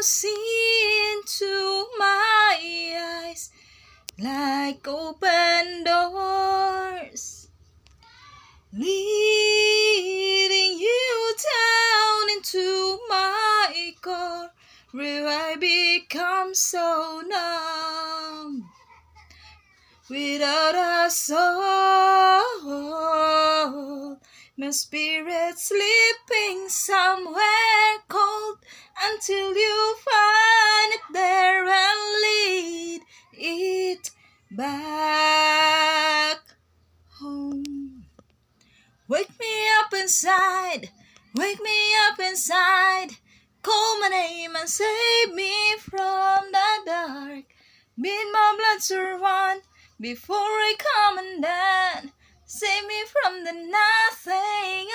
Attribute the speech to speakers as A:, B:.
A: see into my eyes like open doors, leading you down into my core, where I become so numb without a soul. My spirit sleeping somewhere cold until you find it there and lead it back home. Wake me up inside, wake me up inside. Call my name and save me from the dark. Beat my blood to run before I come undone. Save me from the nothing